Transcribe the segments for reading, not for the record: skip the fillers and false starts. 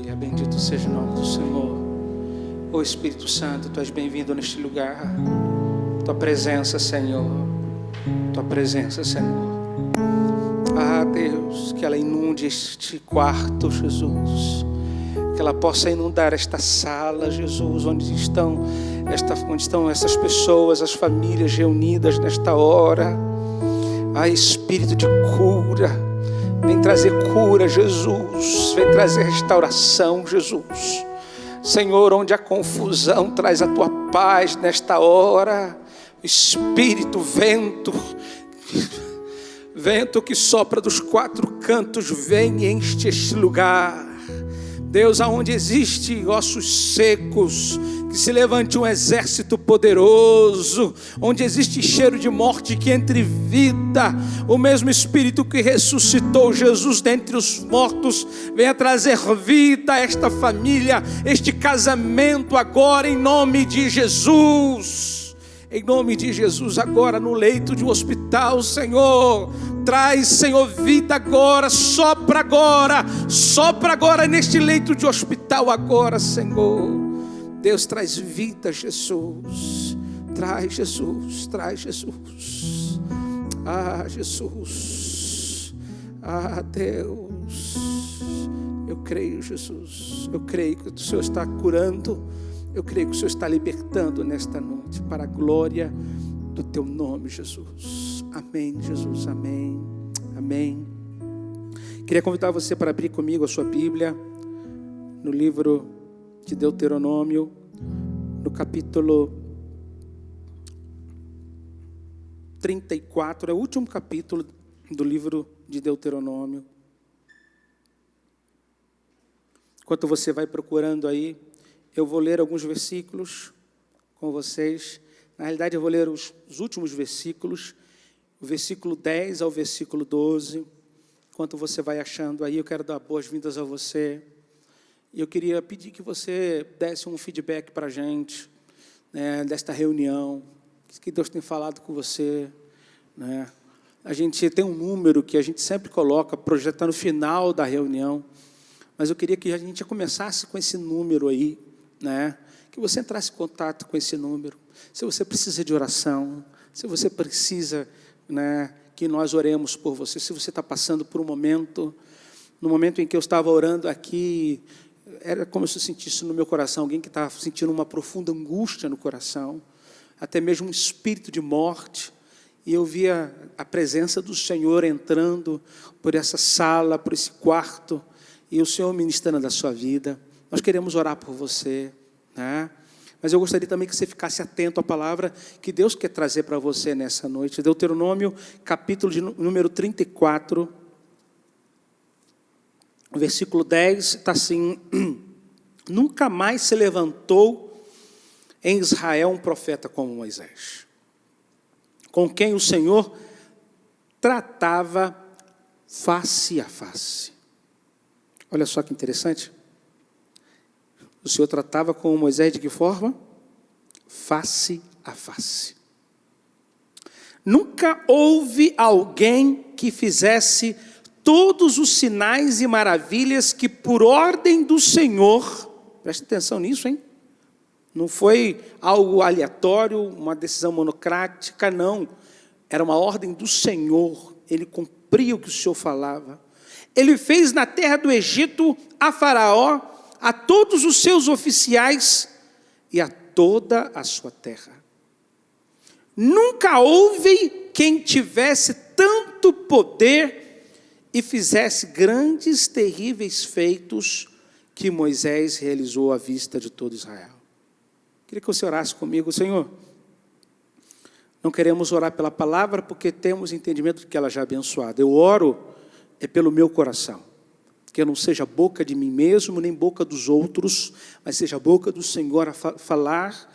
Aleluia, bendito seja o nome do Senhor. Ô Espírito Santo, Tu és bem-vindo neste lugar. Tua presença, Senhor. Tua presença, Senhor. Ah, Deus, que ela inunde este quarto, Jesus. Que ela possa inundar esta sala, Jesus, onde estão essas pessoas, as famílias reunidas nesta hora. Ah, Espírito de cura. Vem trazer cura, Jesus. Vem trazer restauração, Jesus. Senhor, onde há confusão, traz a Tua paz nesta hora. Espírito, vento que sopra dos quatro cantos, vem e enche este lugar. Deus, aonde existe ossos secos, que se levante um exército poderoso. Onde existe cheiro de morte, que entre vida. O mesmo Espírito que ressuscitou Jesus dentre os mortos, venha trazer vida a esta família, este casamento agora, em nome de Jesus. Em nome de Jesus, agora no leito de um hospital, Senhor. Traz, Senhor, vida agora, sopra agora neste leito de hospital agora, Senhor. Deus, traz vida, Jesus. Traz, Jesus, traz, Jesus. Ah, Jesus. Ah, Deus. Eu creio, Jesus. Eu creio que o Senhor está curando. Eu creio que o Senhor está libertando nesta noite, para a glória do Teu nome, Jesus. Amém, Jesus, amém, amém. Queria convidar você para abrir comigo a sua Bíblia, no livro de Deuteronômio, no capítulo 34, é o último capítulo do livro de Deuteronômio. Enquanto você vai procurando aí, eu vou ler alguns versículos com vocês. Na realidade, eu vou ler os últimos versículos, o versículo 10 ao versículo 12. Enquanto você vai achando aí, eu quero dar boas-vindas a você. E eu queria pedir que você desse um feedback para a gente, né, desta reunião, que Deus tem falado com você, né? A gente tem um número que a gente sempre coloca, projetando no final da reunião, mas eu queria que a gente começasse com esse número aí, né? Que você entrasse em contato com esse número. Se você precisa de oração, se você precisa, né, que nós oremos por você, se você está passando por um momento, no momento em que eu estava orando aqui, era como se eu sentisse no meu coração alguém que estava sentindo uma profunda angústia no coração, até mesmo um espírito de morte, e eu via a presença do Senhor entrando por essa sala, por esse quarto, e o Senhor ministrando da sua vida. Nós queremos orar por você, né? Mas eu gostaria também que você ficasse atento à palavra que Deus quer trazer para você nessa noite. Deuteronômio, capítulo de número 34, versículo 10, está assim: nunca mais se levantou em Israel um profeta como Moisés, com quem o Senhor tratava face a face. Olha só que interessante. O Senhor tratava com Moisés de que forma? Face a face. Nunca houve alguém que fizesse todos os sinais e maravilhas que por ordem do Senhor, preste atenção nisso, hein? Não foi algo aleatório, uma decisão monocrática, não. Era uma ordem do Senhor. Ele cumpria o que o Senhor falava. Ele fez na terra do Egito a Faraó, a todos os seus oficiais e a toda a sua terra. Nunca houve quem tivesse tanto poder e fizesse grandes, terríveis feitos que Moisés realizou à vista de todo Israel. Queria que você orasse comigo. Senhor, não queremos orar pela palavra porque temos entendimento de que ela já é abençoada. Eu oro pelo meu coração. Que eu não seja boca de mim mesmo, nem boca dos outros, mas seja a boca do Senhor a falar,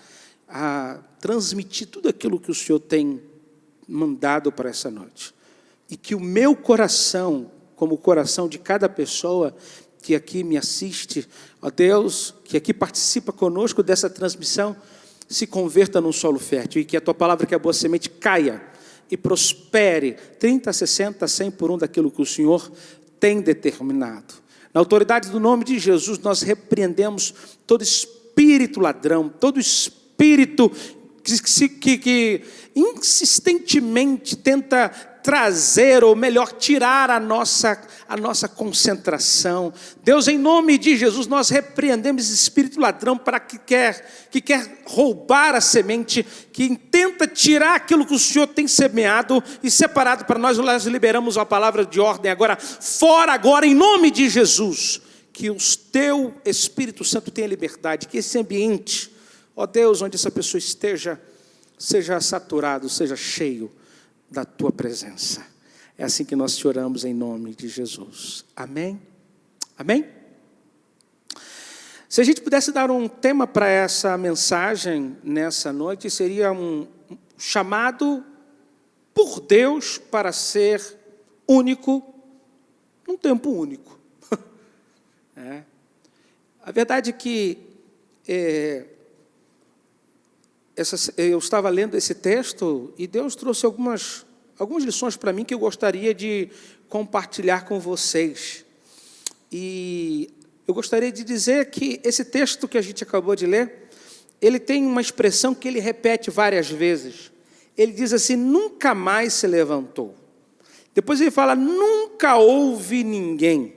a transmitir tudo aquilo que o Senhor tem mandado para essa noite. E que o meu coração, como o coração de cada pessoa que aqui me assiste, ó Deus, que aqui participa conosco dessa transmissão, se converta num solo fértil, e que a Tua palavra, que é a boa semente, caia e prospere 30, 60, 100 por um daquilo que o Senhor tem determinado. Na autoridade do nome de Jesus, nós repreendemos todo espírito ladrão, todo espírito que insistentemente tenta trazer, ou melhor, tirar a nossa concentração. Deus, em nome de Jesus, nós repreendemos esse espírito ladrão que quer roubar a semente, que tenta tirar aquilo que o Senhor tem semeado e separado para nós. Nós liberamos a palavra de ordem agora, fora agora, em nome de Jesus, que o teu Espírito Santo tenha liberdade, que esse ambiente, ó Deus, onde essa pessoa esteja, seja saturado, seja cheio da tua presença. É assim que nós te oramos em nome de Jesus. Amém? Amém? Se a gente pudesse dar um tema para essa mensagem nessa noite, seria um chamado por Deus para ser único, num tempo único. A verdade é que eu estava lendo esse texto e Deus trouxe algumas lições para mim que eu gostaria de compartilhar com vocês. E eu gostaria de dizer que esse texto que a gente acabou de ler, ele tem uma expressão que ele repete várias vezes. Ele diz assim: nunca mais se levantou. Depois ele fala: nunca houve ninguém.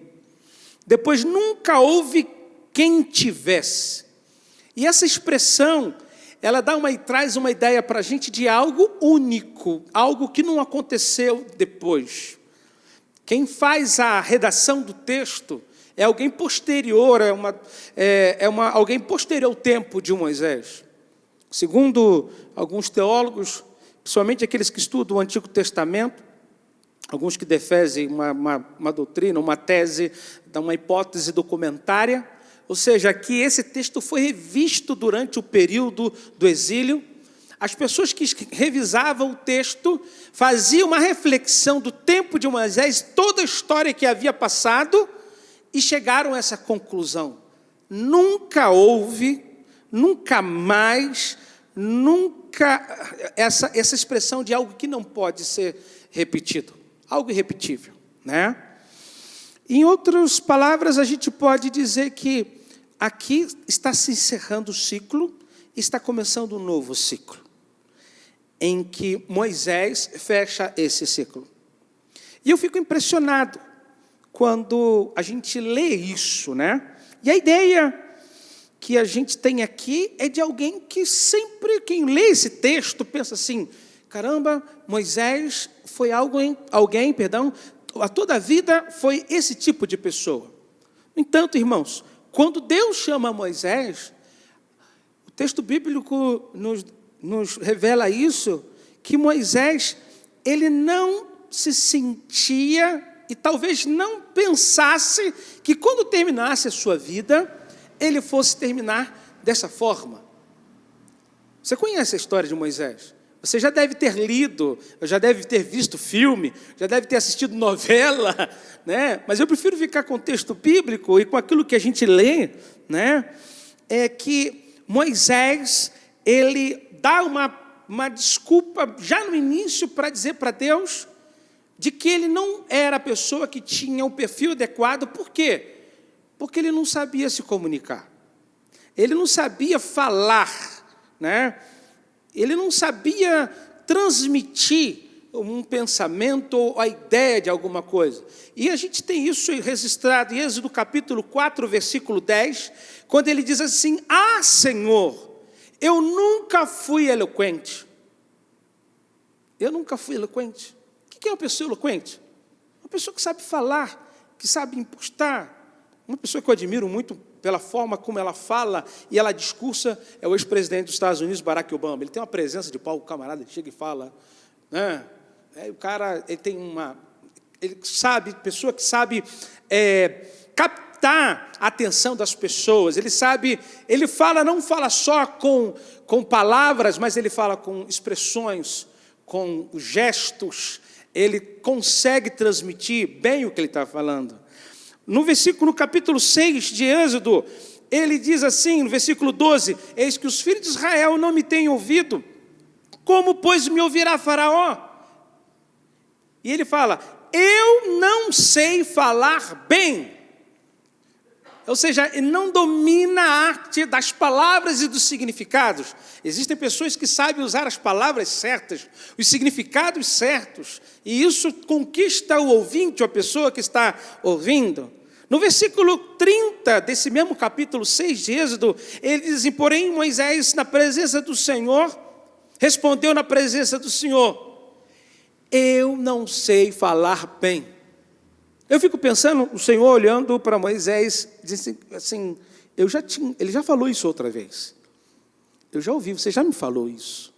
Depois, nunca houve quem tivesse. E essa expressão, ela traz uma ideia para a gente de algo único, algo que não aconteceu depois. Quem faz a redação do texto é alguém posterior, alguém posterior ao tempo de Moisés. Segundo alguns teólogos, principalmente aqueles que estudam o Antigo Testamento, alguns que defendem uma doutrina, uma tese, uma hipótese documentária, ou seja, que esse texto foi revisto durante o período do exílio. As pessoas que revisavam o texto faziam uma reflexão do tempo de Moisés, toda a história que havia passado, e chegaram a essa conclusão: nunca houve, nunca mais, nunca, essa expressão de algo que não pode ser repetido, algo irrepetível, né? Em outras palavras, a gente pode dizer que aqui está se encerrando o ciclo, está começando um novo ciclo, em que Moisés fecha esse ciclo. E eu fico impressionado quando a gente lê isso, né? E a ideia que a gente tem aqui é de alguém que sempre, quem lê esse texto, pensa assim: caramba, Moisés foi alguém, a toda a vida foi esse tipo de pessoa. No entanto, irmãos, quando Deus chama Moisés, o texto bíblico nos revela isso, que Moisés, ele não se sentia e talvez não pensasse que quando terminasse a sua vida, ele fosse terminar dessa forma. Você conhece a história de Moisés? Você já deve ter lido, já deve ter visto filme, já deve ter assistido novela, né? Mas eu prefiro ficar com o texto bíblico e com aquilo que a gente lê, né? É que Moisés, ele dá uma desculpa já no início para dizer para Deus de que ele não era a pessoa que tinha o perfil adequado. Por quê? Porque ele não sabia se comunicar. Ele não sabia falar, né? Ele não sabia transmitir um pensamento ou a ideia de alguma coisa. E a gente tem isso registrado em Êxodo capítulo 4, versículo 10, quando ele diz assim: ah, Senhor, eu nunca fui eloquente. Eu nunca fui eloquente. O que é uma pessoa eloquente? Uma pessoa que sabe falar, que sabe impostar. Uma pessoa que eu admiro muito pela forma como ela fala e ela discursa é o ex-presidente dos Estados Unidos, Barack Obama. Ele tem uma presença de palco, camarada, ele chega e fala, né? O cara, ele tem ele sabe, pessoa que sabe captar a atenção das pessoas. Ele fala, não fala só com palavras, mas ele fala com expressões, com gestos. Ele consegue transmitir bem o que ele está falando. No capítulo 6 de Êxodo, ele diz assim, no versículo 12: eis que os filhos de Israel não me têm ouvido, como, pois, me ouvirá Faraó? E ele fala: eu não sei falar bem. ou seja, ele não domina a arte das palavras e dos significados. Existem pessoas que sabem usar as palavras certas, os significados certos, e isso conquista o ouvinte, a pessoa que está ouvindo. No versículo 30 desse mesmo capítulo 6 de Êxodo, ele diz assim: porém Moisés, na presença do Senhor, respondeu na presença do Senhor: eu não sei falar bem. Eu fico pensando, o Senhor olhando para Moisés, disse assim, ele já falou isso outra vez. Eu já ouvi, você já me falou isso.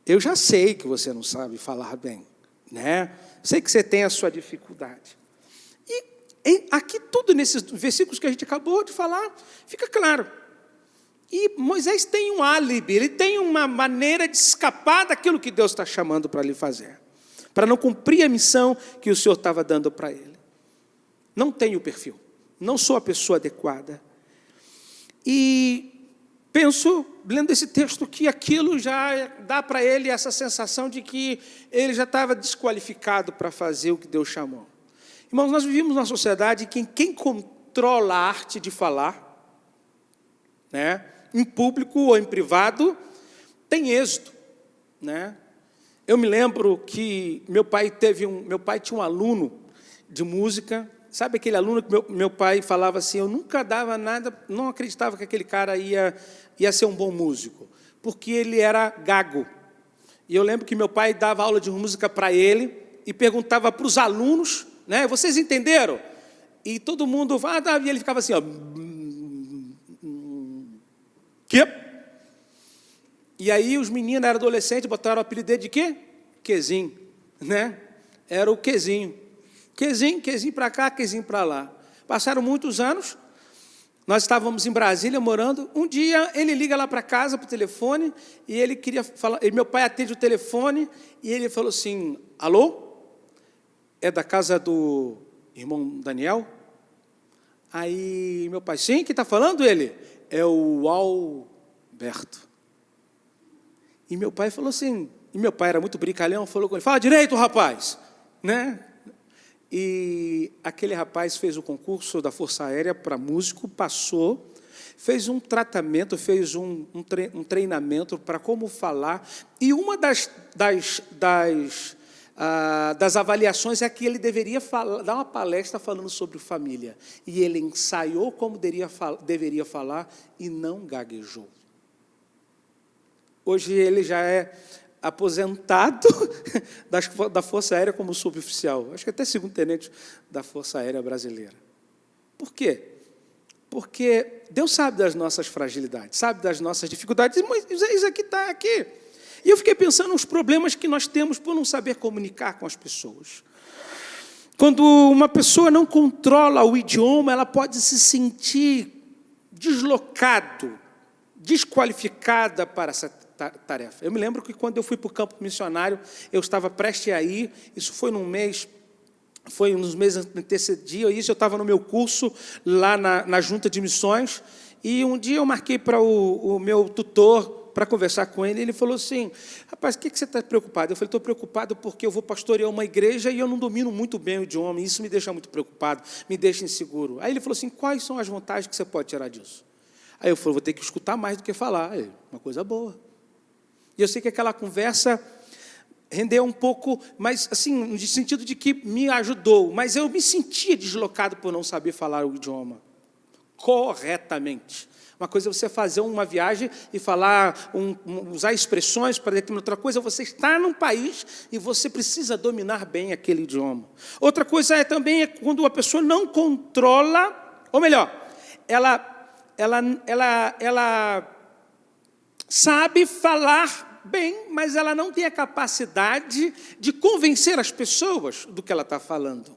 Eu já sei que você não sabe falar bem, né? Sei que você tem a sua dificuldade. E aqui tudo nesses versículos que a gente acabou de falar, fica claro. E Moisés tem um álibi, ele tem uma maneira de escapar daquilo que Deus está chamando para ele fazer, para não cumprir a missão que o Senhor estava dando para ele. Não tenho perfil, não sou a pessoa adequada. E penso, lendo esse texto, que aquilo já dá para ele essa sensação de que ele já estava desqualificado para fazer o que Deus chamou. Irmãos, nós vivemos numa sociedade em que quem controla a arte de falar, né, em público ou em privado, tem êxito, né? Eu me lembro que meu pai tinha um aluno de música. Sabe aquele aluno que meu pai falava assim, eu nunca dava nada, não acreditava que aquele cara ia ser um bom músico, porque ele era gago. E eu lembro que meu pai dava aula de música para ele e perguntava para os alunos, né, vocês entenderam? E todo mundo, e ele ficava assim, ó. Quê? E aí os meninos eram adolescentes, botaram o apelido dele de quê? Quezinho, né? Era o Quezinho. Quezinho para cá, Quezinho para lá. Passaram muitos anos, nós estávamos em Brasília morando. Um dia ele liga lá para casa, para o telefone, e ele queria falar. E meu pai atende o telefone, e ele falou assim: alô? É da casa do irmão Daniel? Aí meu pai, sim, quem está falando? Ele, é o Alberto. E meu pai falou assim, e meu pai era muito brincalhão, falou com ele: fala direito, rapaz, né? E aquele rapaz fez o concurso da Força Aérea para músico, passou, fez um tratamento, fez um treinamento para como falar, e uma das avaliações é que ele deveria dar uma palestra falando sobre família, e ele ensaiou como deveria falar e não gaguejou. Hoje ele já é aposentado da Força Aérea como suboficial, acho que até segundo-tenente da Força Aérea Brasileira. Por quê? Porque Deus sabe das nossas fragilidades, sabe das nossas dificuldades, e Moisés aqui está aqui. E eu fiquei pensando nos problemas que nós temos por não saber comunicar com as pessoas. Quando uma pessoa não controla o idioma, ela pode se sentir deslocado, desqualificada para essa tarefa. Eu me lembro que quando eu fui para o campo missionário, eu estava prestes a ir, isso foi nos meses antecediam isso, eu estava no meu curso lá na junta de missões, e um dia eu marquei para o meu tutor para conversar com ele, e ele falou assim: rapaz, o que você está preocupado? Eu falei: estou preocupado porque eu vou pastorear uma igreja e eu não domino muito bem o idioma, e isso me deixa muito preocupado, me deixa inseguro. Aí ele falou assim: quais são as vantagens que você pode tirar disso? Aí eu falei: vou ter que escutar mais do que falar. Aí, uma coisa boa. E eu sei que aquela conversa rendeu um pouco, mas assim, no sentido de que me ajudou, mas eu me sentia deslocado por não saber falar o idioma corretamente. Uma coisa é você fazer uma viagem e falar, usar expressões para determinar. Outra coisa é você estar num país e você precisa dominar bem aquele idioma. Outra coisa também é quando a pessoa não controla, ou melhor, ela sabe falar bem, mas ela não tem a capacidade de convencer as pessoas do que ela está falando.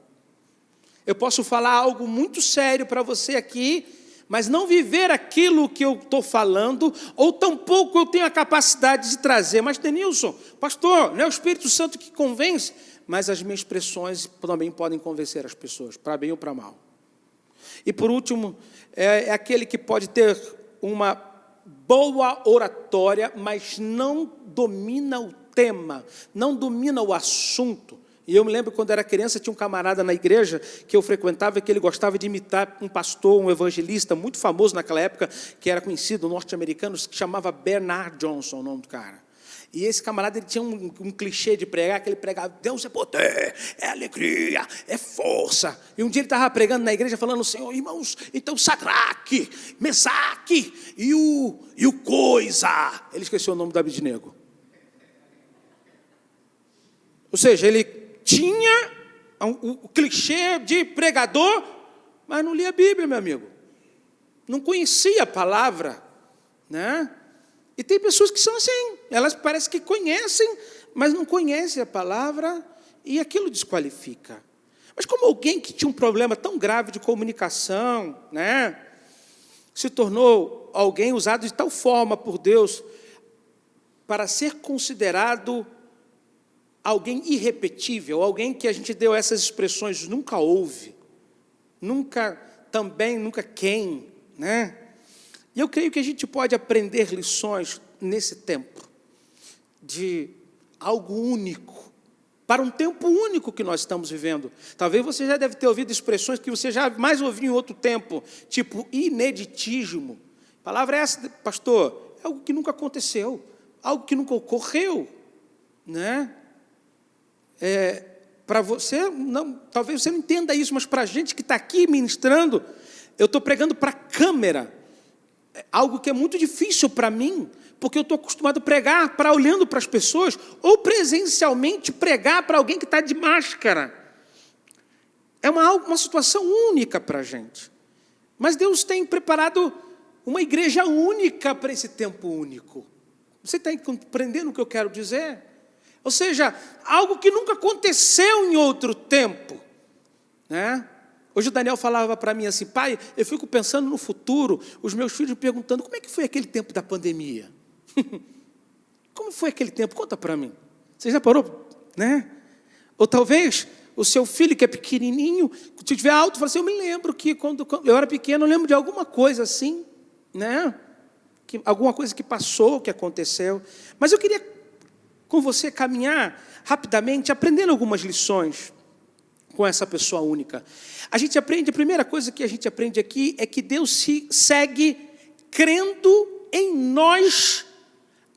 Eu posso falar algo muito sério para você aqui, mas não viver aquilo que eu estou falando, ou tampouco eu tenho a capacidade de trazer. Mas, Denilson, pastor, não é o Espírito Santo que convence, mas as minhas expressões também podem convencer as pessoas, para bem ou para mal. E, por último, é aquele que pode ter uma boa oratória, mas não domina o tema, não domina o assunto. E eu me lembro, quando era criança, tinha um camarada na igreja que eu frequentava, que ele gostava de imitar um pastor, um evangelista muito famoso naquela época, que era conhecido, norte-americano, que chamava Bernard Johnson, o nome do cara. E esse camarada, ele tinha um clichê de pregar, que ele pregava: Deus é poder, é alegria, é força. E um dia ele estava pregando na igreja, falando: Senhor, irmãos, então Sadraque, Mesaque e o Coisa. Ele esqueceu o nome do Abednego. Ou seja, ele tinha o clichê de pregador, mas não lia a Bíblia, meu amigo. Não conhecia a palavra, né? E tem pessoas que são assim, elas parecem que conhecem, mas não conhecem a palavra, e aquilo desqualifica. Mas como alguém que tinha um problema tão grave de comunicação, né, se tornou alguém usado de tal forma por Deus para ser considerado alguém irrepetível, alguém que a gente deu essas expressões: nunca houve, nunca também, nunca quem, né? E eu creio que a gente pode aprender lições nesse tempo, de algo único, para um tempo único que nós estamos vivendo. Talvez você já deve ter ouvido expressões que você já mais ouviu em outro tempo, tipo ineditismo. A palavra é essa, pastor? É algo que nunca aconteceu, algo que nunca ocorreu, né? Para você, não, talvez você não entenda isso, mas para a gente que está aqui ministrando, eu estou pregando para a câmera, algo que é muito difícil para mim, porque eu estou acostumado a pregar para olhando para as pessoas, ou presencialmente pregar para alguém que está de máscara. É uma situação única para a gente. Mas Deus tem preparado uma igreja única para esse tempo único. Você está compreendendo o que eu quero dizer? Ou seja, algo que nunca aconteceu em outro tempo, né? Hoje o Daniel falava para mim assim: pai, eu fico pensando no futuro, os meus filhos perguntando: como é que foi aquele tempo da pandemia? Como foi aquele tempo? Conta para mim. Você já parou, né? Ou talvez o seu filho, que é pequenininho, se estiver alto, fala assim: eu me lembro que quando eu era pequeno, eu lembro de alguma coisa assim, né? Alguma coisa que passou, que aconteceu. Mas eu queria com você caminhar rapidamente, aprendendo algumas lições com essa pessoa única. A primeira coisa que a gente aprende aqui é que Deus se segue crendo em nós,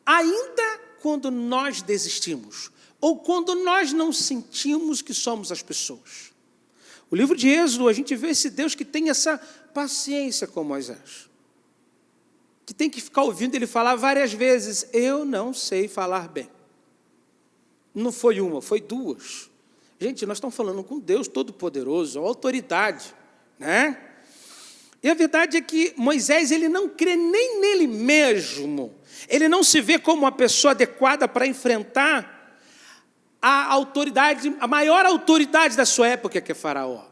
ainda quando nós desistimos, ou quando nós não sentimos que somos as pessoas. O livro de Êxodo, a gente vê esse Deus que tem essa paciência com Moisés, que tem que ficar ouvindo ele falar várias vezes: eu não sei falar bem. Não foi uma, foi duas. Gente, nós estamos falando com Deus Todo-Poderoso, a autoridade, né? E a verdade é que Moisés, ele não crê nem nele mesmo. Ele não se vê como uma pessoa adequada para enfrentar a autoridade, a maior autoridade da sua época, que é Faraó.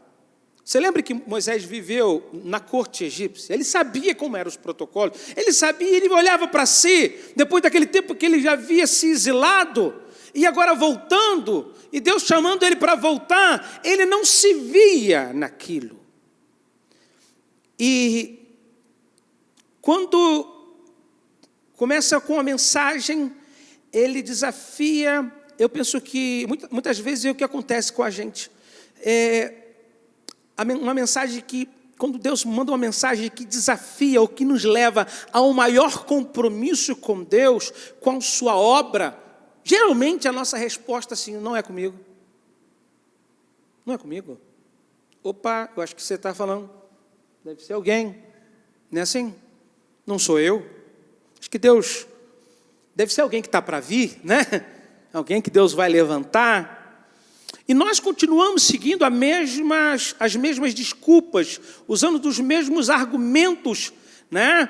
Você lembra que Moisés viveu na corte egípcia? Ele sabia como eram os protocolos. Ele sabia, ele olhava para si, depois daquele tempo que ele já havia se exilado, e agora voltando, e Deus chamando ele para voltar, ele não se via naquilo. E quando começa com a mensagem, ele desafia. Eu penso que muitas vezes é o que acontece com a gente. Uma mensagem que, quando Deus manda uma mensagem que desafia, ou que nos leva a um maior compromisso com Deus, com sua obra, geralmente a nossa resposta assim: não é comigo. Não é comigo. Opa, eu acho que você está falando, deve ser alguém. Não é assim? Não sou eu. Acho que Deus, deve ser alguém que está para vir, né? Alguém que Deus vai levantar. E nós continuamos seguindo as mesmas desculpas, usando dos mesmos argumentos, né?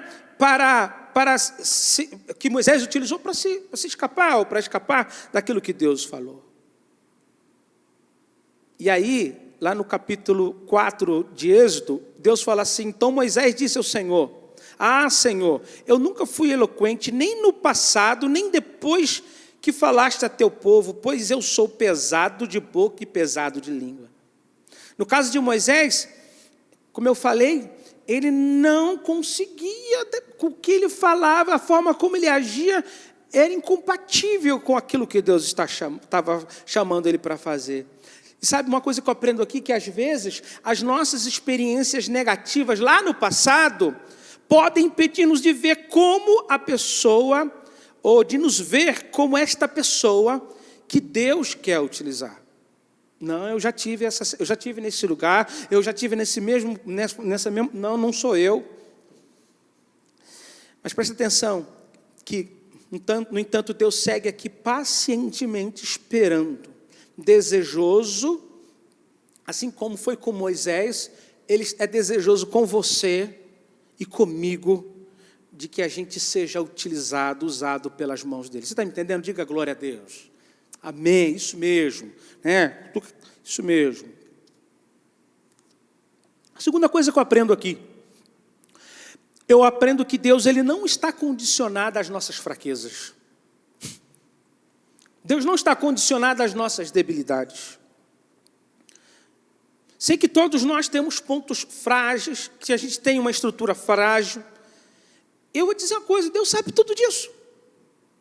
Que Moisés utilizou para se escapar, ou para escapar daquilo que Deus falou. E aí, lá no capítulo 4 de Êxodo, Deus fala assim: então Moisés disse ao Senhor: ah, Senhor, eu nunca fui eloquente, nem no passado, nem depois que falaste a teu povo, pois eu sou pesado de boca e pesado de língua. No caso de Moisés, como eu falei, ele não conseguia, com o que ele falava, a forma como ele agia, era incompatível com aquilo que Deus estava chamando ele para fazer. E sabe uma coisa que eu aprendo aqui? Que às vezes as nossas experiências negativas lá no passado podem impedir-nos de ver como a pessoa, ou de nos ver como esta pessoa que Deus quer utilizar. Não, eu já tive nesse lugar, eu já tive nessa mesma, não sou eu. Mas preste atenção, que, no entanto, Deus segue aqui pacientemente esperando, desejoso, assim como foi com Moisés, Ele é desejoso com você e comigo, de que a gente seja usado pelas mãos dEle. Você está me entendendo? Diga glória a Deus. Amém, isso mesmo, né? Isso mesmo. A segunda coisa que eu aprendo aqui, eu aprendo que Deus, Ele não está condicionado às nossas fraquezas. Deus não está condicionado às nossas debilidades. Sei que todos nós temos pontos frágeis, que a gente tem uma estrutura frágil. Eu vou dizer uma coisa, Deus sabe tudo disso.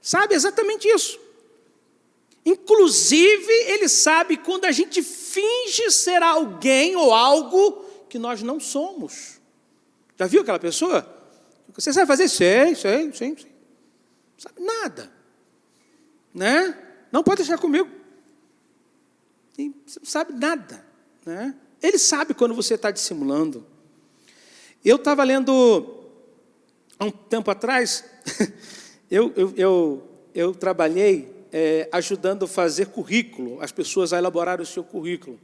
Sabe exatamente isso. Inclusive, Ele sabe quando a gente finge ser alguém ou algo que nós não somos. Já viu aquela pessoa? Você sabe fazer? Sei. Não sabe nada. Né? Não pode deixar comigo. Você não sabe nada. Né? Ele sabe quando você está dissimulando. Eu estava lendo, há um tempo atrás, eu trabalhei ajudando a fazer currículo, as pessoas a elaborar o seu currículo.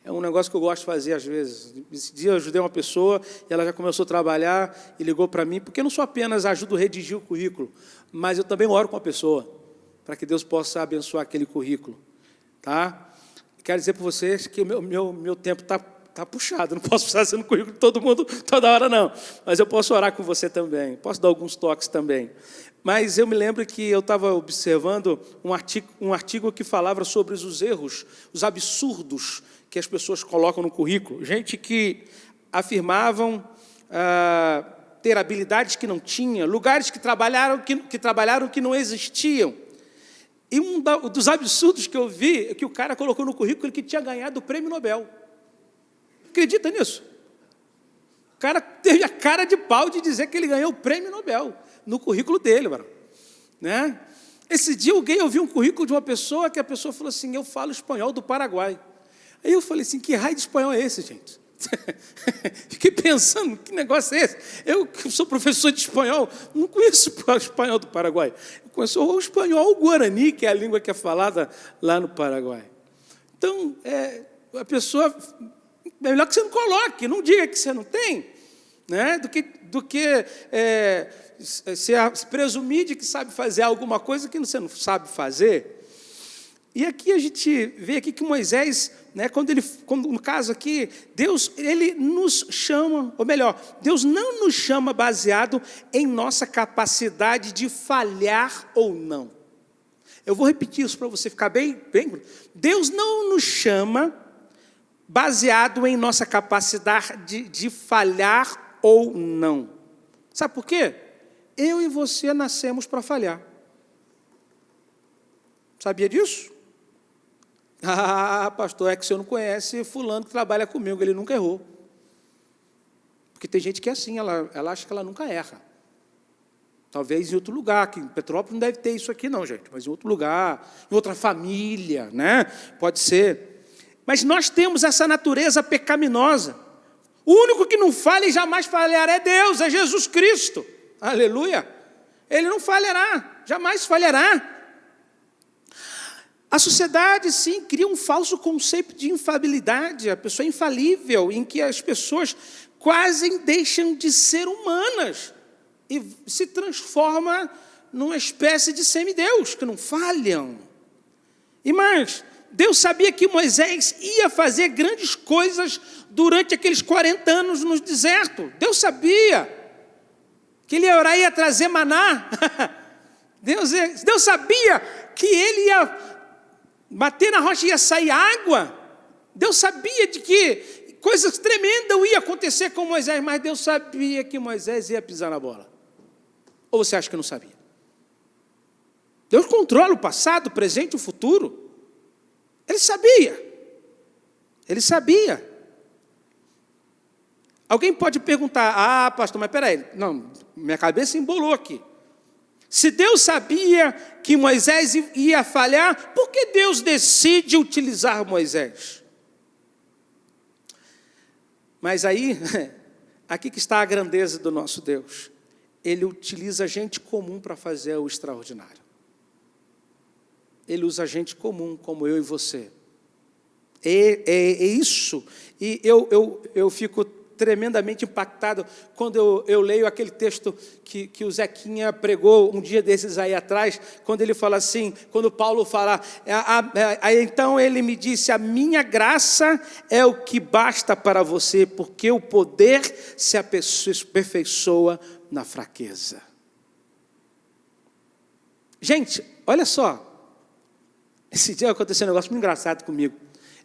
É um negócio que eu gosto de fazer às vezes. Esse dia eu ajudei uma pessoa, e ela já começou a trabalhar e ligou para mim, porque eu não só apenas ajudo a redigir o currículo, mas eu também oro com a pessoa, para que Deus possa abençoar aquele currículo. Tá? Quero dizer para vocês que o meu tempo está puxado, não posso precisar no currículo de todo mundo toda hora, não. Mas eu posso orar com você também, posso dar alguns toques também. Mas eu me lembro que eu estava observando um artigo que falava sobre os erros, os absurdos que as pessoas colocam no currículo. Gente que afirmavam ter habilidades que não tinham, lugares que trabalharam que não existiam. E um dos absurdos que eu vi é que o cara colocou no currículo que tinha ganhado o prêmio Nobel. Acredita nisso? O cara teve a cara de pau de dizer que ele ganhou o prêmio Nobel no currículo dele, mano. Né? Esse dia eu vi um currículo de uma pessoa que a pessoa falou assim, eu falo espanhol do Paraguai. Aí eu falei assim, que raio de espanhol é esse, gente? Fiquei pensando, que negócio é esse? Eu que sou professor de espanhol, não conheço o espanhol do Paraguai. Eu conheço o espanhol guarani, que é a língua que é falada lá no Paraguai. Então, a pessoa... É melhor que você não coloque, não diga que você não tem, né? do que se presumir de que sabe fazer alguma coisa que você não sabe fazer. E aqui a gente vê aqui que Moisés, né, quando no caso aqui, Deus, Ele nos chama, ou melhor, Deus não nos chama baseado em nossa capacidade de falhar ou não. Eu vou repetir isso para você ficar bem. Deus não nos chama baseado em nossa capacidade de falhar ou não. Sabe por quê? Eu e você nascemos para falhar. Sabia disso? Ah, pastor, é que o senhor não conhece fulano que trabalha comigo, ele nunca errou. Porque tem gente que é assim, ela acha que ela nunca erra. Talvez em outro lugar, que em Petrópolis não deve ter isso aqui não, gente, mas em outro lugar, em outra família, né? Pode ser. Mas nós temos essa natureza pecaminosa. O único que não falha e jamais falhará é Deus, é Jesus Cristo. Aleluia. Ele não falhará, jamais falhará. A sociedade, sim, cria um falso conceito de infalibilidade. A pessoa é infalível, em que as pessoas quase deixam de ser humanas e se transforma numa espécie de semideus, que não falham. E mais, Deus sabia que Moisés ia fazer grandes coisas durante aqueles 40 anos no deserto. Deus sabia que ele ia orar e ia trazer maná. Deus sabia que ele ia bater na rocha e ia sair água. Deus sabia de que coisas tremendas iam acontecer com Moisés, mas Deus sabia que Moisés ia pisar na bola. Ou você acha que não sabia? Deus controla o passado, o presente e o futuro. Ele sabia. Ele sabia. Alguém pode perguntar, pastor, mas peraí, não, minha cabeça embolou aqui. Se Deus sabia que Moisés ia falhar, por que Deus decide utilizar Moisés? Mas aí, aqui que está a grandeza do nosso Deus. Ele utiliza gente comum para fazer o extraordinário. Ele usa gente comum, como eu e você. É isso. E eu fico tremendamente impactado quando eu leio aquele texto que o Zequinha pregou um dia desses aí atrás, quando ele fala assim, quando Paulo fala, então ele me disse, a minha graça é o que basta para você, porque o poder se aperfeiçoa na fraqueza. Gente, olha só, esse dia aconteceu um negócio muito engraçado comigo.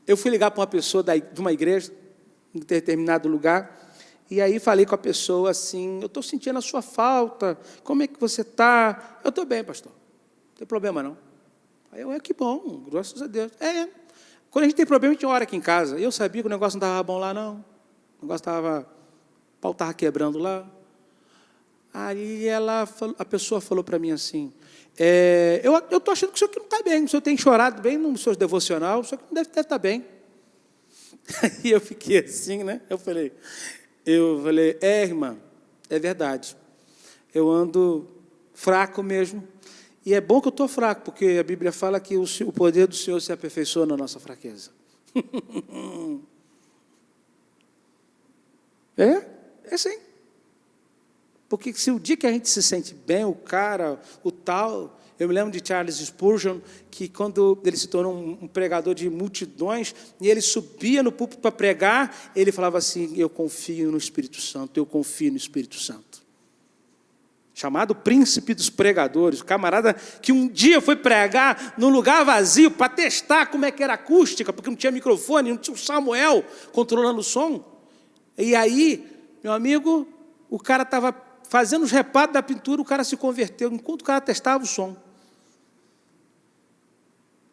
Eu fui ligar para uma pessoa de uma igreja, em determinado lugar, e aí falei com a pessoa assim, eu estou sentindo a sua falta, como é que você está? Eu estou bem, pastor, não tem problema não. Aí eu, que bom, graças a Deus. Quando a gente tem problema, a gente ora aqui em casa. Eu sabia que o negócio não estava bom lá, não. O negócio estava, o pau estava quebrando lá. Aí a pessoa falou para mim assim, eu estou achando que o senhor aqui não está bem, o senhor tem chorado bem no seu devocional, o senhor não deve estar bem. E eu fiquei assim, né? Eu falei, irmã, é verdade. Eu ando fraco mesmo. E é bom que eu estou fraco, porque a Bíblia fala que o poder do Senhor se aperfeiçoa na nossa fraqueza. É sim. Porque se o dia que a gente se sente bem, o tal... Eu me lembro de Charles Spurgeon, que quando ele se tornou um pregador de multidões, e ele subia no púlpito para pregar, ele falava assim, eu confio no Espírito Santo, eu confio no Espírito Santo. Chamado príncipe dos pregadores, o camarada que um dia foi pregar num lugar vazio para testar como é que era a acústica, porque não tinha microfone, não tinha o Samuel controlando o som. E aí, meu amigo, o cara estava fazendo os reparos da pintura, o cara se converteu, enquanto o cara testava o som.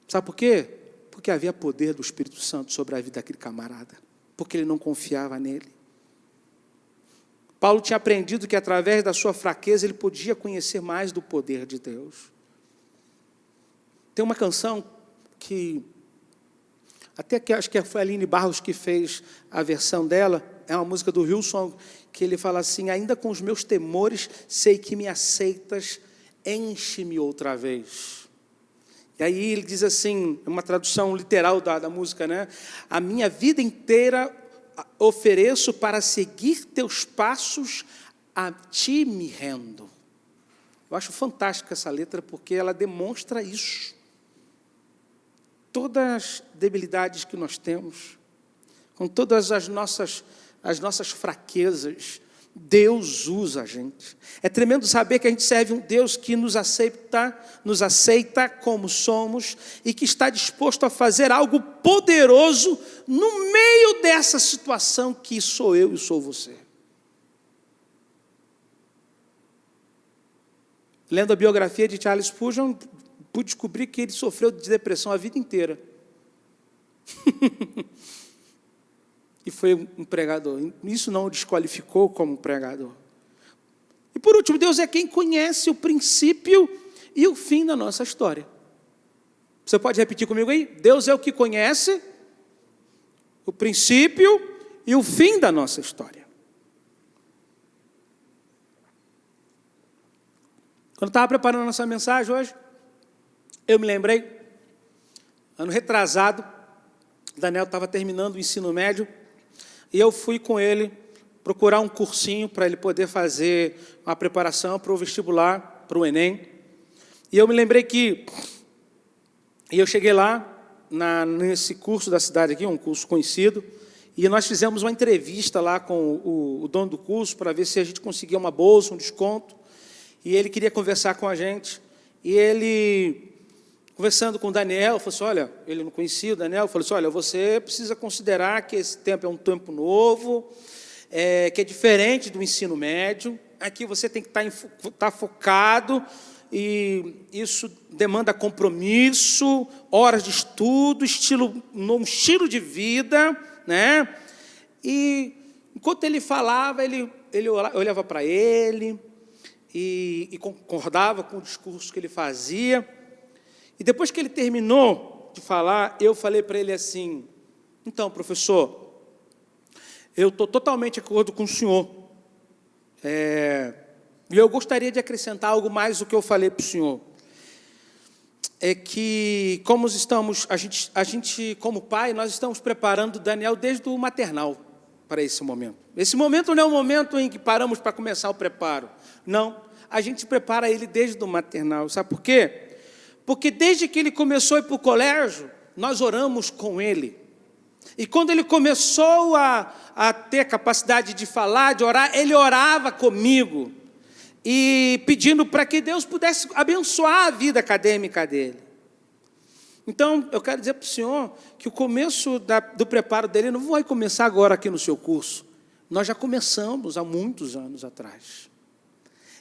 Sabe por quê? Porque havia poder do Espírito Santo sobre a vida daquele camarada, porque ele não confiava nele. Paulo tinha aprendido que através da sua fraqueza ele podia conhecer mais do poder de Deus. Tem uma canção que, até que acho que foi a Aline Barros que fez a versão dela, é uma música do Hillsong, que ele fala assim, ainda com os meus temores, sei que me aceitas, enche-me outra vez. E aí ele diz assim, uma tradução literal da música, né? A minha vida inteira ofereço para seguir teus passos, a ti me rendo. Eu acho fantástica essa letra, porque ela demonstra isso. Todas as debilidades que nós temos, com todas as nossas fraquezas, Deus usa a gente. É tremendo saber que a gente serve um Deus que nos aceita como somos e que está disposto a fazer algo poderoso no meio dessa situação que sou eu e sou você. Lendo a biografia de Charles Spurgeon, pude descobrir que ele sofreu de depressão a vida inteira. E foi um pregador. Isso não o desqualificou como pregador. E por último, Deus é quem conhece o princípio e o fim da nossa história. Você pode repetir comigo aí? Deus é o que conhece o princípio e o fim da nossa história. Quando eu estava preparando a nossa mensagem hoje, eu me lembrei, ano retrasado, Daniel estava terminando o ensino médio, e eu fui com ele procurar um cursinho para ele poder fazer uma preparação para o vestibular, para o Enem. E eu me lembrei que eu cheguei lá, nesse curso da cidade aqui, um curso conhecido, e nós fizemos uma entrevista lá com o dono do curso para ver se a gente conseguia uma bolsa, um desconto. E ele queria conversar com a gente. E ele, conversando com o Daniel, falou assim, olha, ele não conhecia o Daniel, falou assim, olha, você precisa considerar que esse tempo é um tempo novo, que é diferente do ensino médio, aqui você tem que estar focado, e isso demanda compromisso, horas de estudo, um estilo de vida, né? E enquanto ele falava, eu olhava para ele e concordava com o discurso que ele fazia. E depois que ele terminou de falar, eu falei para ele assim: então, professor, eu estou totalmente de acordo com o senhor. E eu gostaria de acrescentar algo mais do que eu falei para o senhor. É que, como estamos, a gente, como pai, nós estamos preparando Daniel desde o maternal para esse momento. Esse momento não é o momento em que paramos para começar o preparo. Não, a gente prepara ele desde o maternal. Sabe por quê? Porque desde que ele começou a ir para o colégio, nós oramos com ele. E quando ele começou a ter capacidade de falar, de orar, ele orava comigo, e pedindo para que Deus pudesse abençoar a vida acadêmica dele. Então, eu quero dizer para o senhor que o começo do preparo dele não vai começar agora aqui no seu curso. Nós já começamos há muitos anos atrás.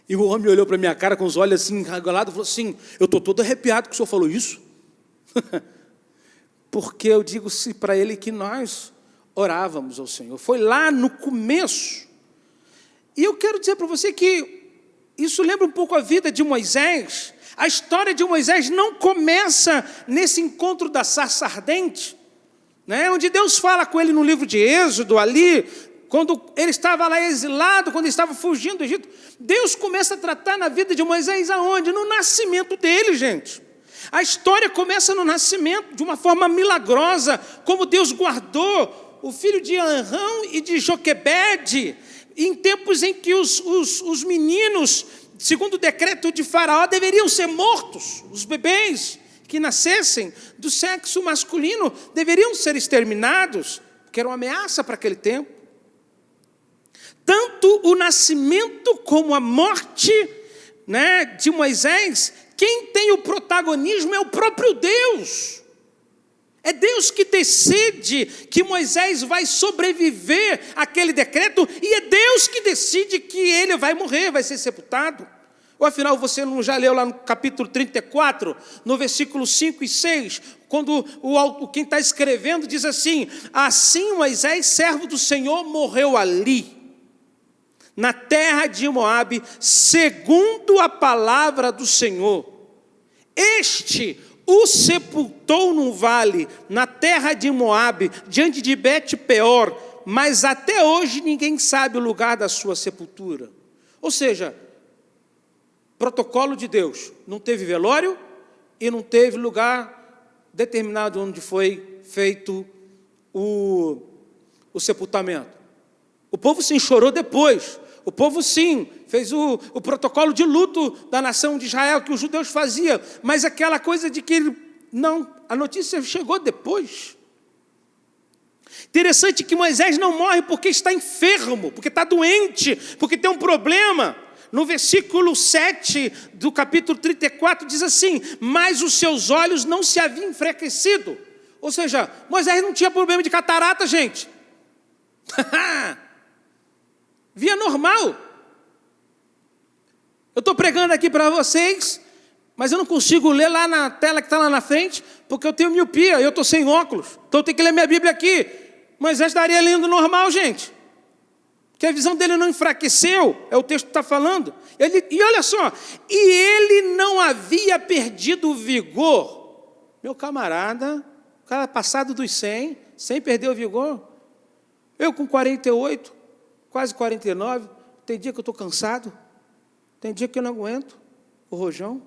E o homem olhou para a minha cara com os olhos assim, enregalados, e falou assim: eu estou todo arrepiado que o senhor falou isso. Porque eu digo para ele que nós orávamos ao Senhor. Foi lá no começo. E eu quero dizer para você que isso lembra um pouco a vida de Moisés. A história de Moisés não começa nesse encontro da sarça ardente, né? Onde Deus fala com ele no livro de Êxodo, ali, quando ele estava lá exilado, quando ele estava fugindo do Egito. Deus começa a tratar na vida de Moisés aonde? No nascimento dele, gente. A história começa no nascimento, de uma forma milagrosa, como Deus guardou o filho de Arão e de Joquebede, em tempos em que os meninos, segundo o decreto de Faraó, deveriam ser mortos. Os bebês que nascessem do sexo masculino deveriam ser exterminados, porque era uma ameaça para aquele tempo. Tanto o nascimento como a morte, né, de Moisés, quem tem o protagonismo é o próprio Deus. É Deus que decide que Moisés vai sobreviver àquele decreto, e é Deus que decide que ele vai morrer, vai ser sepultado. Ou afinal, você não já leu lá no capítulo 34, no versículo 5 e 6, quando quem está escrevendo diz assim: assim Moisés, servo do Senhor, morreu ali, na terra de Moabe, segundo a palavra do Senhor. Este o sepultou num vale, na terra de Moabe, diante de Bet-peor, mas até hoje ninguém sabe o lugar da sua sepultura. Ou seja, protocolo de Deus, não teve velório e não teve lugar determinado onde foi feito o sepultamento. O povo sim chorou depois. O povo sim fez o protocolo de luto da nação de Israel que os judeus faziam, mas aquela coisa de que não, a notícia chegou depois. Interessante que Moisés não morre porque está enfermo, porque está doente, porque tem um problema. No versículo 7 do capítulo 34 diz assim: mas os seus olhos não se haviam enfraquecido. Ou seja, Moisés não tinha problema de catarata, gente. Via normal. Eu estou pregando aqui para vocês, mas eu não consigo ler lá na tela que está lá na frente, porque eu tenho miopia, eu estou sem óculos, então eu tenho que ler minha Bíblia aqui. Moisés estaria lendo normal, gente, que a visão dele não enfraqueceu, é o texto que está falando. E olha só, e ele não havia perdido o vigor. Meu camarada, o cara passado dos 100, sem perder o vigor. Eu com 48, quase 49, tem dia que eu estou cansado, tem dia que eu não aguento o rojão.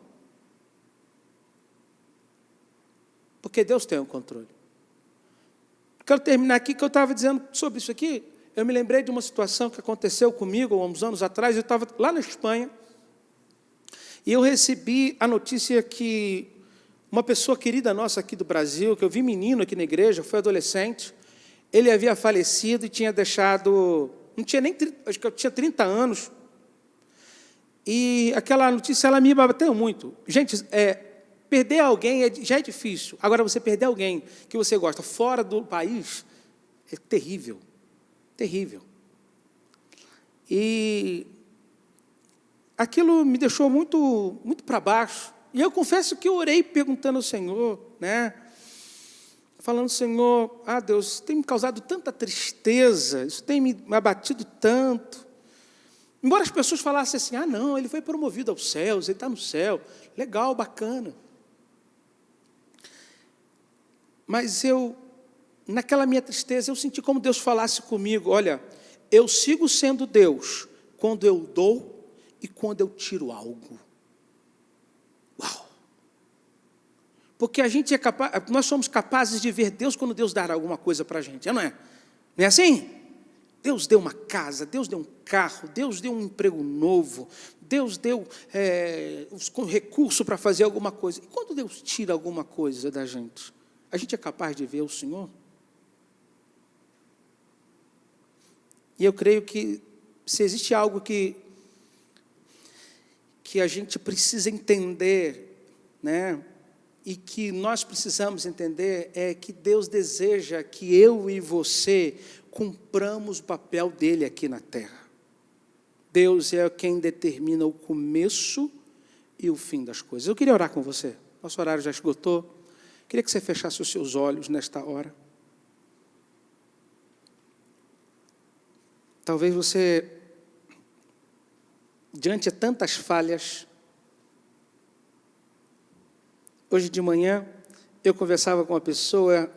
Porque Deus tem o controle. Quero terminar aqui, que eu estava dizendo sobre isso aqui. Eu me lembrei de uma situação que aconteceu comigo há uns anos atrás. Eu estava lá na Espanha e eu recebi a notícia que uma pessoa querida nossa aqui do Brasil, que eu vi menino aqui na igreja, foi adolescente, ele havia falecido e tinha deixado, não tinha nem, acho que eu tinha 30 anos. E aquela notícia, ela me bateu muito. Gente, perder alguém já é difícil. Agora, você perder alguém que você gosta fora do país é terrível. Terrível. E aquilo me deixou muito, muito para baixo. E eu confesso que eu orei perguntando ao Senhor, né? Falando, Senhor, Deus, isso tem me causado tanta tristeza, isso tem me abatido tanto. Embora as pessoas falassem assim, não, ele foi promovido aos céus, ele está no céu, legal, bacana. Mas naquela minha tristeza, eu senti como Deus falasse comigo, olha, eu sigo sendo Deus quando eu dou e quando eu tiro algo. Uau! Porque a gente nós somos capazes de ver Deus quando Deus dá alguma coisa para a gente, não é? Não é assim? Deus deu uma casa, Deus deu um carro, Deus deu um emprego novo, Deus deu recurso para fazer alguma coisa. E quando Deus tira alguma coisa da gente, a gente é capaz de ver o Senhor? E eu creio que se existe algo que a gente precisa entender, né? E que nós precisamos entender é que Deus deseja que eu e você cumpramos o papel dele aqui na terra. Deus é quem determina o começo e o fim das coisas. Eu queria orar com você. Nosso horário já esgotou. Queria que você fechasse os seus olhos nesta hora. Talvez você, diante de tantas falhas, hoje de manhã, eu conversava com uma pessoa,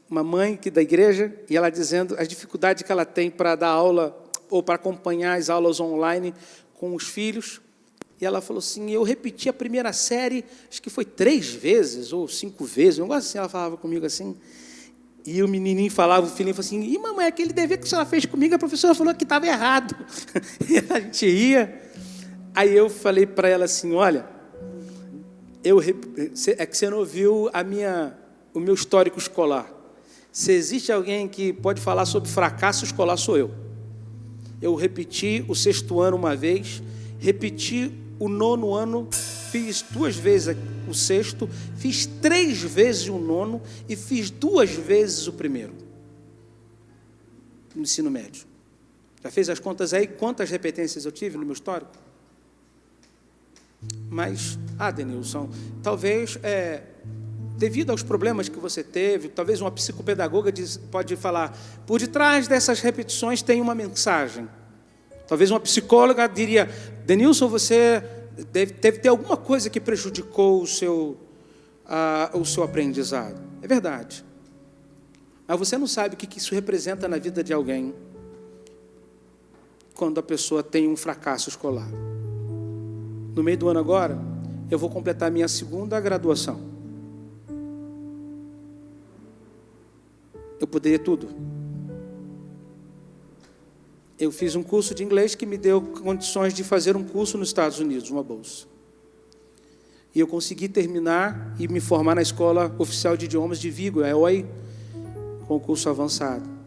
uma mãe aqui da igreja, e ela dizendo as dificuldades que ela tem para dar aula, ou para acompanhar as aulas online com os filhos. E ela falou assim, eu repeti a primeira série, acho que foi 3 vezes, ou 5 vezes, um negócio assim, ela falava comigo assim. E o menininho falava, o filhinho falou assim, e mamãe, aquele dever que a senhora fez comigo, a professora falou que estava errado. E a gente ia. Aí eu falei para ela assim, olha, é que você não ouviu o meu histórico escolar. Se existe alguém que pode falar sobre fracasso escolar, sou eu. Eu repeti o 6º ano uma vez, repeti o 9º ano, fiz 2 vezes o 6º, fiz 3 vezes o 9º e fiz 2 vezes o 1º. No ensino médio. Já fez as contas aí? Quantas repetências eu tive no meu histórico? Mas, Denilson, talvez, devido aos problemas que você teve, talvez uma psicopedagoga pode falar, por detrás dessas repetições tem uma mensagem. Talvez uma psicóloga diria, Denilson, você deve ter alguma coisa que prejudicou o seu aprendizado. É verdade. Mas você não sabe o que isso representa na vida de alguém quando a pessoa tem um fracasso escolar. No meio do ano agora, eu vou completar a minha 2ª graduação. Eu poderia tudo. Eu fiz um curso de inglês que me deu condições de fazer um curso nos Estados Unidos, uma bolsa. E eu consegui terminar e me formar na Escola Oficial de Idiomas de Vigo, a EOI, com o curso avançado.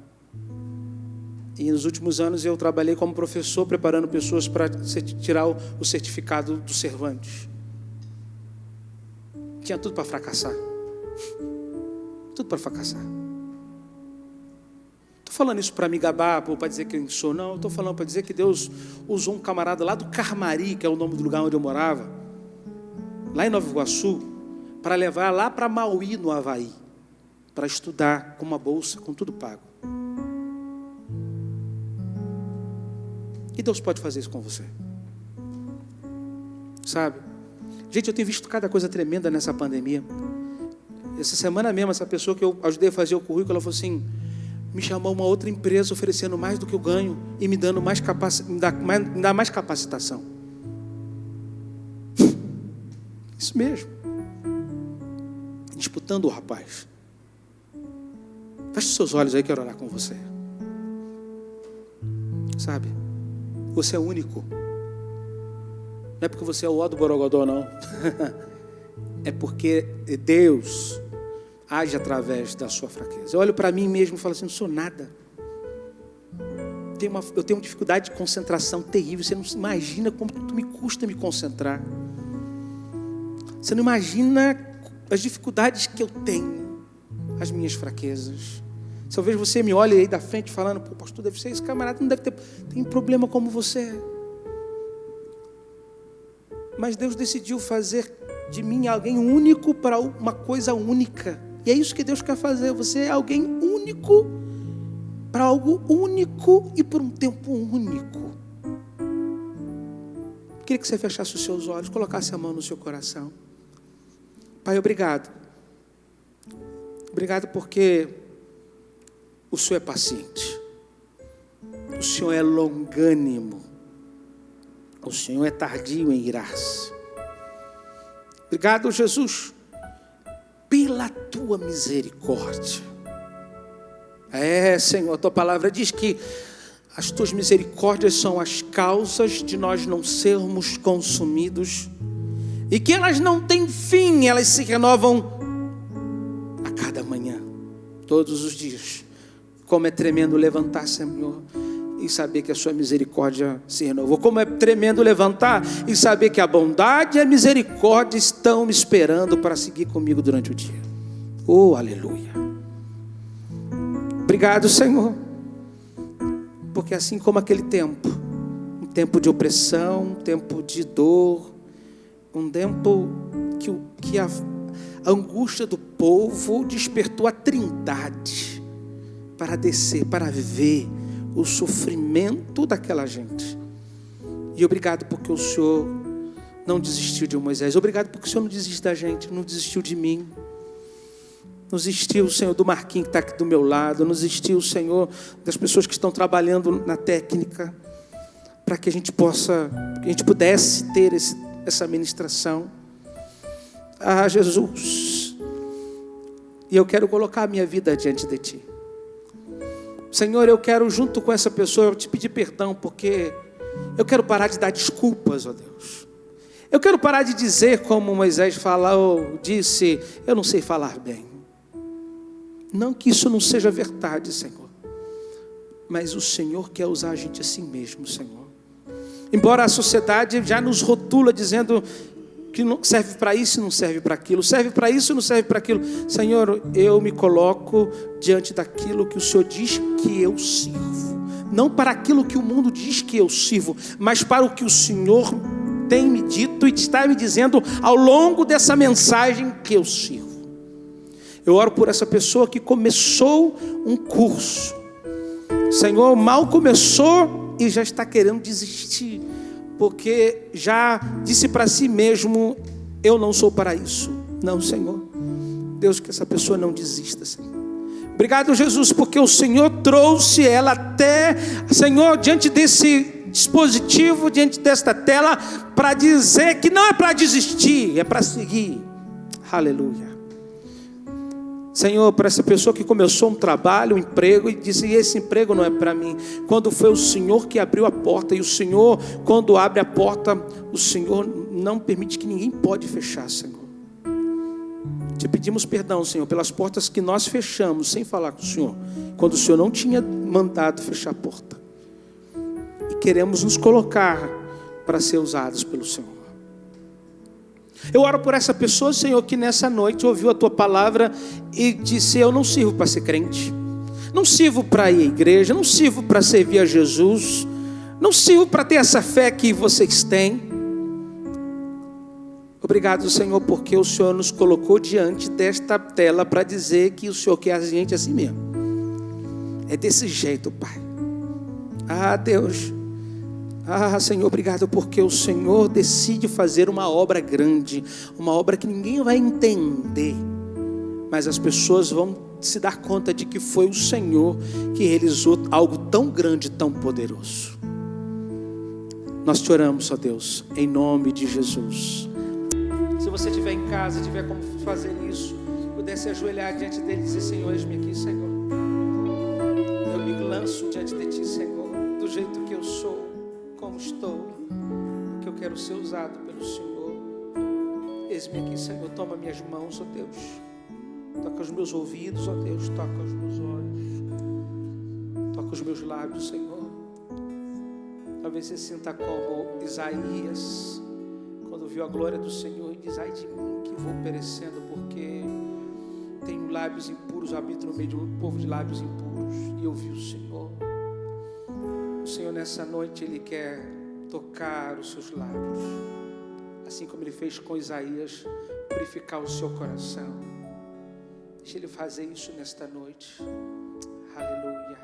E nos últimos anos eu trabalhei como professor, preparando pessoas para tirar o certificado do Cervantes. Tinha tudo para fracassar. Tudo para fracassar. Estou falando isso para me gabar, para dizer que eu sou, não. Estou falando para dizer que Deus usou um camarada lá do Carmari, que é o nome do lugar onde eu morava, lá em Nova Iguaçu, para levar lá para Mauí, no Havaí, para estudar com uma bolsa, com tudo pago. E Deus pode fazer isso com você. Sabe? Gente, eu tenho visto cada coisa tremenda nessa pandemia. Essa semana mesmo, essa pessoa que eu ajudei a fazer o currículo, ela falou assim, me chamou uma outra empresa oferecendo mais do que eu ganho e me dando me dá mais capacitação. Isso mesmo. Disputando o rapaz. Feche os seus olhos aí, quero orar com você. Sabe? Você é único. Não é porque você é o ó do Borogodó, não. É porque Deus age através da sua fraqueza. Eu olho para mim mesmo e falo assim, não sou nada. Eu tenho uma dificuldade de concentração terrível. Você não imagina como me custa me concentrar. Você não imagina as dificuldades que eu tenho, as minhas fraquezas. Talvez você me olhe aí da frente falando, pô, pastor, deve ser esse camarada, não deve ter, tem problema como você. Mas Deus decidiu fazer de mim alguém único para uma coisa única. E é isso que Deus quer fazer. Você é alguém único para algo único e por um tempo único. Queria que você fechasse os seus olhos, colocasse a mão no seu coração. Pai, obrigado. Obrigado porque o Senhor é paciente. O Senhor é longânimo. O Senhor é tardio em irar-se. Obrigado, Jesus, pela tua misericórdia. Senhor, a tua palavra diz que as tuas misericórdias são as causas de nós não sermos consumidos e que elas não têm fim, elas se renovam a cada manhã, todos os dias. Como é tremendo levantar, Senhor, e saber que a sua misericórdia se renovou. Como é tremendo levantar e saber que a bondade e a misericórdia estão me esperando para seguir comigo durante o dia. Oh, aleluia. Obrigado, Senhor, porque assim como aquele tempo, um tempo de opressão, um tempo de dor, um tempo que a angústia do povo despertou a trindade para descer, para ver o sofrimento daquela gente. E obrigado porque o Senhor não desistiu de Moisés. Obrigado porque o Senhor não desistiu da gente, não desistiu de mim. Não desistiu, Senhor, do Marquinhos que está aqui do meu lado. Não desistiu, Senhor, das pessoas que estão trabalhando na técnica, para que a gente pudesse ter essa ministração. Ah, Jesus, e eu quero colocar a minha vida diante de Ti. Senhor, eu quero, junto com essa pessoa, te pedir perdão, porque eu quero parar de dar desculpas, ó Deus. Eu quero parar de dizer, como Moisés disse, eu não sei falar bem. Não que isso não seja verdade, Senhor, mas o Senhor quer usar a gente assim mesmo, Senhor. Embora a sociedade já nos rotula dizendo que não serve para isso e não serve para aquilo, serve para isso e não serve para aquilo. Senhor, eu me coloco diante daquilo que o Senhor diz que eu sirvo. Não para aquilo que o mundo diz que eu sirvo, mas para o que o Senhor tem me dito e está me dizendo ao longo dessa mensagem que eu sirvo. Eu oro por essa pessoa que começou um curso. Senhor, mal começou e já está querendo desistir, porque já disse para si mesmo, eu não sou para isso. Não, Senhor. Deus, que essa pessoa não desista, Senhor. Obrigado, Jesus, porque o Senhor trouxe ela até, Senhor, diante desse dispositivo, diante desta tela, para dizer que não é para desistir, é para seguir. Aleluia. Senhor, para essa pessoa que começou um trabalho, um emprego, e disse, esse emprego não é para mim. Quando foi o Senhor que abriu a porta, e o Senhor, quando abre a porta, o Senhor não permite que ninguém pode fechar, Senhor. Te pedimos perdão, Senhor, pelas portas que nós fechamos, sem falar com o Senhor, quando o Senhor não tinha mandado fechar a porta. E queremos nos colocar para ser usados pelo Senhor. Eu oro por essa pessoa, Senhor, que nessa noite ouviu a Tua palavra e disse, eu não sirvo para ser crente, não sirvo para ir à igreja, não sirvo para servir a Jesus, não sirvo para ter essa fé que vocês têm. Obrigado, Senhor, porque o Senhor nos colocou diante desta tela para dizer que o Senhor quer a gente assim mesmo. É desse jeito, Pai. Ah, Deus. Ah, Senhor, obrigado porque o Senhor decide fazer uma obra grande, uma obra que ninguém vai entender, mas as pessoas vão se dar conta de que foi o Senhor que realizou algo tão grande, tão poderoso. Nós te oramos, ó Deus, em nome de Jesus. Se você estiver em casa, tiver como fazer isso, pudesse ajoelhar diante dele e dizer, Senhor, eis-me aqui, Senhor. Eu me lanço diante de ti, Senhor, do jeito que eu sou, como estou, porque eu quero ser usado pelo Senhor. Eis-me aqui, Senhor, toma minhas mãos, ó Deus, toca os meus ouvidos, ó Deus, toca os meus olhos, toca os meus lábios, Senhor. Talvez você sinta como Isaías, quando viu a glória do Senhor, e diz, ai de mim que vou perecendo, porque tenho lábios impuros, habito no meio de um povo de lábios impuros, e eu vi o Senhor. O Senhor nessa noite, Ele quer tocar os seus lábios, a assim como Ele fez com Isaías, purificar o seu coração. Deixa Ele fazer isso nesta noite. Aleluia.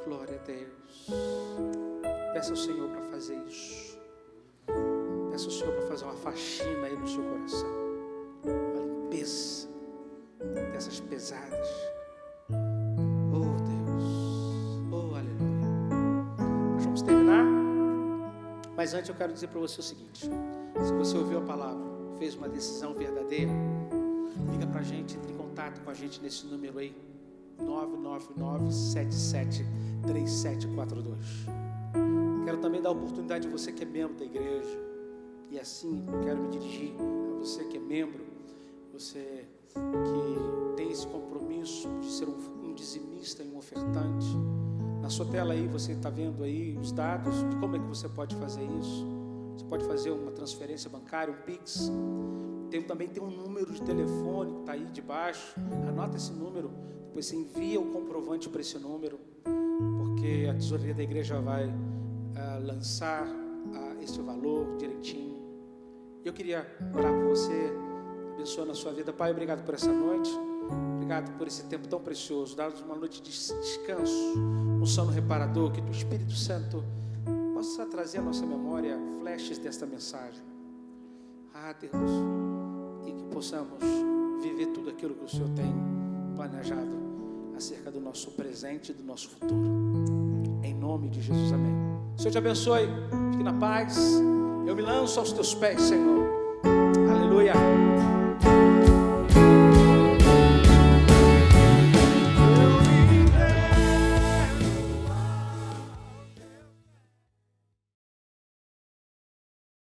Glória a Deus. Peça ao Senhor para fazer isso. Peça ao Senhor para fazer uma faxina aí no seu coração. Uma limpeza dessas pesadas. Oh Deus. Oh aleluia. Nós vamos terminar. Mas antes eu quero dizer para você o seguinte. Se você ouviu a palavra, fez uma decisão verdadeira, liga para a gente, entre em contato com a gente nesse número aí, 999-773742. Quero também dar a oportunidade a você que é membro da igreja, e assim quero me dirigir a você que é membro, você que tem esse compromisso de ser um dizimista e um ofertante. Na sua tela aí você está vendo aí os dados de como é que você pode fazer isso. Você pode fazer uma transferência bancária, um Pix. Também tem um número de telefone que está aí debaixo. Anota esse número, depois você envia o comprovante para esse número, porque a tesouraria da igreja vai lançar esse valor direitinho. Eu queria orar por você, abençoando a sua vida. Pai, obrigado por essa noite, obrigado por esse tempo tão precioso, dá-nos uma noite de descanso, um sono reparador, que o Espírito Santo possa trazer à nossa memória flashes desta mensagem. Deus, e que possamos viver tudo aquilo que o Senhor tem planejado acerca do nosso presente e do nosso futuro. Em nome de Jesus, amém. O Senhor te abençoe, fique na paz. Eu me lanço aos teus pés, Senhor. Aleluia.